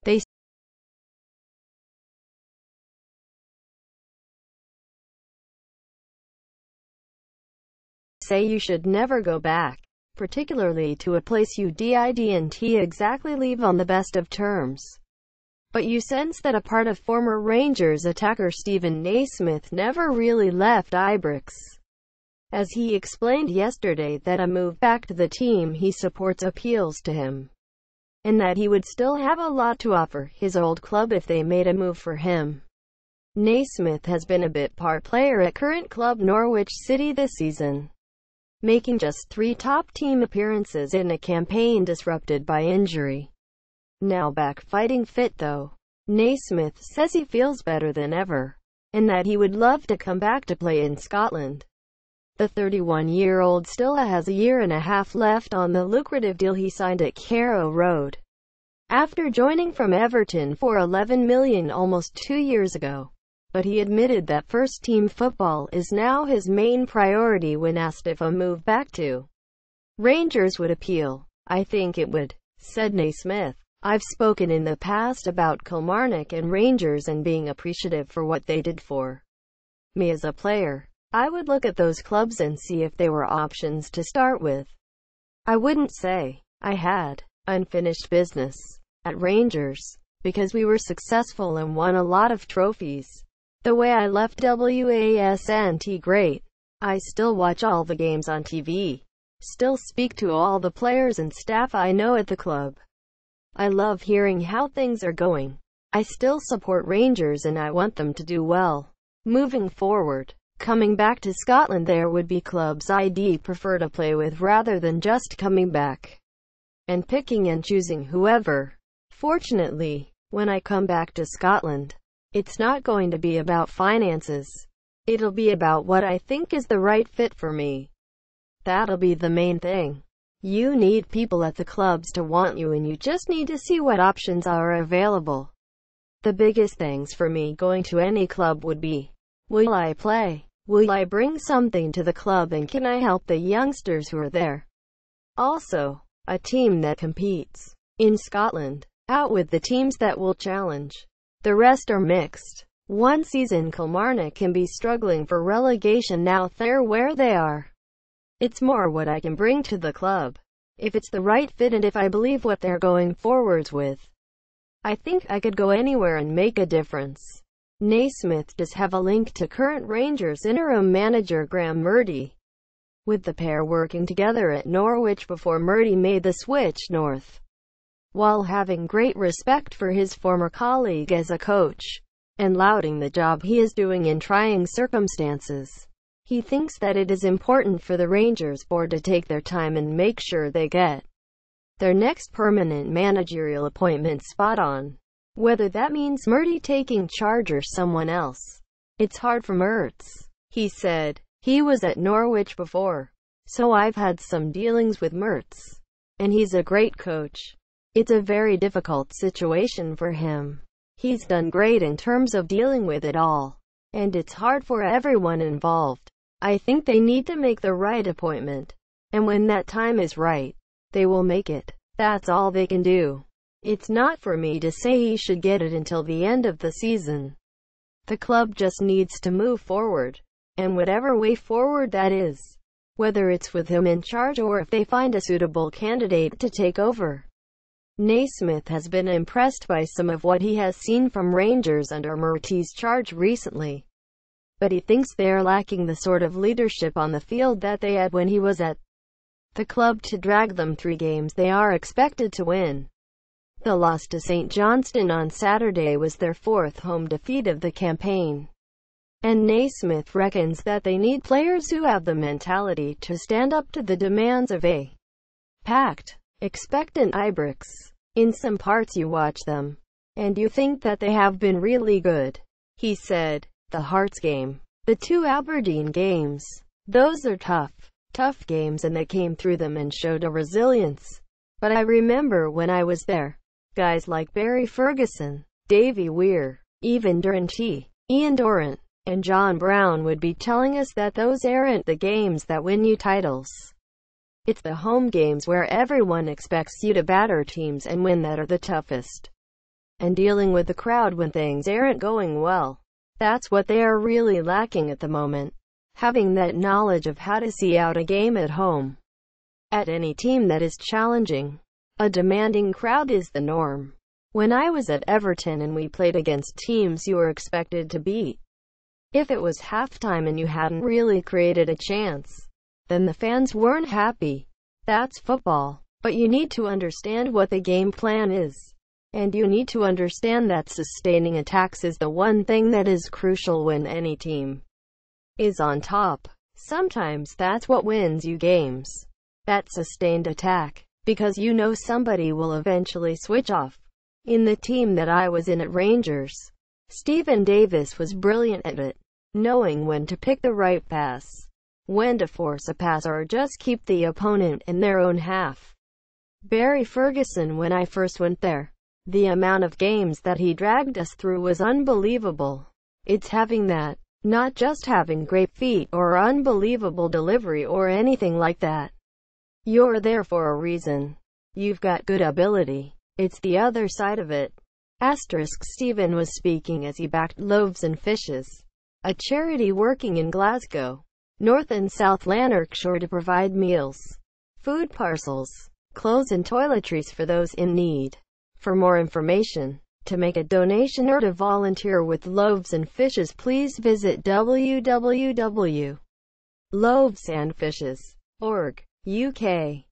They say you should never go back, particularly to a place you didn't exactly leave on the best of terms. But you sense that a part of former Rangers attacker Stephen Naismith never really left Ibrox, as he explained yesterday that a move back to the team he supports appeals to him, and that he would still have a lot to offer his old club if they made a move for him. Naismith has been a bit part player at current club Norwich City this season, making just 3 top-team appearances in a campaign disrupted by injury. Now back fighting fit though, Naismith says he feels better than ever, and that he would love to come back to play in Scotland. The 31-year-old still has a year and a half left on the lucrative deal he signed at Carrow Road, after joining from Everton for $11 million almost 2 years ago. But he admitted that first-team football is now his main priority when asked if a move back to Rangers would appeal. "I think it would," said Naismith. "I've spoken in the past about Kilmarnock and Rangers and being appreciative for what they did for me as a player. I would look at those clubs and see if they were options to start with. I wouldn't say I had unfinished business at Rangers, because we were successful and won a lot of trophies. The way I left wasn't great. I still watch all the games on TV, still speak to all the players and staff I know at the club. I love hearing how things are going. I still support Rangers and I want them to do well moving forward. Coming back to Scotland, there would be clubs I'd prefer to play with rather than just coming back and picking and choosing whoever. Fortunately, when I come back to Scotland, it's not going to be about finances. It'll be about what I think is the right fit for me. That'll be the main thing. You need people at the clubs to want you, and you just need to see what options are available. The biggest things for me going to any club would be, will I play? Will I bring something to the club, and can I help the youngsters who are there? Also, a team that competes in Scotland, out with the teams that will challenge. The rest are mixed. One season Kilmarnock can be struggling for relegation, now they're where they are. It's more what I can bring to the club, if it's the right fit and if I believe what they're going forwards with. I think I could go anywhere and make a difference." Naismith does have a link to current Rangers interim manager Graham Murdy, with the pair working together at Norwich before Murdy made the switch north. While having great respect for his former colleague as a coach, and lauding the job he is doing in trying circumstances, he thinks that it is important for the Rangers board to take their time and make sure they get their next permanent managerial appointment spot on. Whether that means Murdy taking charge or someone else, it's hard for Mertz. He said, "He was at Norwich before, so I've had some dealings with Mertz, and he's a great coach. It's a very difficult situation for him. He's done great in terms of dealing with it all, and it's hard for everyone involved. I think they need to make the right appointment, and when that time is right, they will make it. That's all they can do. It's not for me to say he should get it until the end of the season. The club just needs to move forward, and whatever way forward that is, whether it's with him in charge or if they find a suitable candidate to take over." Naismith has been impressed by some of what he has seen from Rangers under Murty's charge recently, but he thinks they're lacking the sort of leadership on the field that they had when he was at the club to drag them 3 games they are expected to win. The loss to St Johnstone on Saturday was their 4th home defeat of the campaign, and Naismith reckons that they need players who have the mentality to stand up to the demands of a packed, expectant Ibrox. In some parts you watch them, and you think that they have been really good. He said, "The Hearts game, the 2 Aberdeen games, those are tough games, and they came through them and showed a resilience. But I remember when I was there, guys like Barry Ferguson, Davy Weir, even Durrant, Ian Durrant, and John Brown would be telling us that those aren't the games that win you titles. It's the home games where everyone expects you to batter teams and win that are the toughest. And dealing with the crowd when things aren't going well. That's what they are really lacking at the moment. Having that knowledge of how to see out a game at home. At any team that is challenging. A demanding crowd is the norm. When I was at Everton and we played against teams you were expected to beat, if it was halftime and you hadn't really created a chance, then the fans weren't happy. That's football. But you need to understand what the game plan is. And you need to understand that sustaining attacks is the one thing that is crucial when any team is on top. Sometimes that's what wins you games. That sustained attack. Because you know somebody will eventually switch off. In the team that I was in at Rangers, Stephen Davis was brilliant at it. Knowing when to pick the right pass, when to force a pass or just keep the opponent in their own half. Barry Ferguson, when I first went there, the amount of games that he dragged us through was unbelievable. It's having that, not just having great feet or unbelievable delivery or anything like that. You're there for a reason. You've got good ability. It's the other side of it. Stephen was speaking as he backed Loaves and Fishes, a charity working in Glasgow, North and South Lanarkshire to provide meals, food parcels, clothes and toiletries for those in need. For more information, to make a donation or to volunteer with Loaves and Fishes, please visit www.loavesandfishes.org. UK.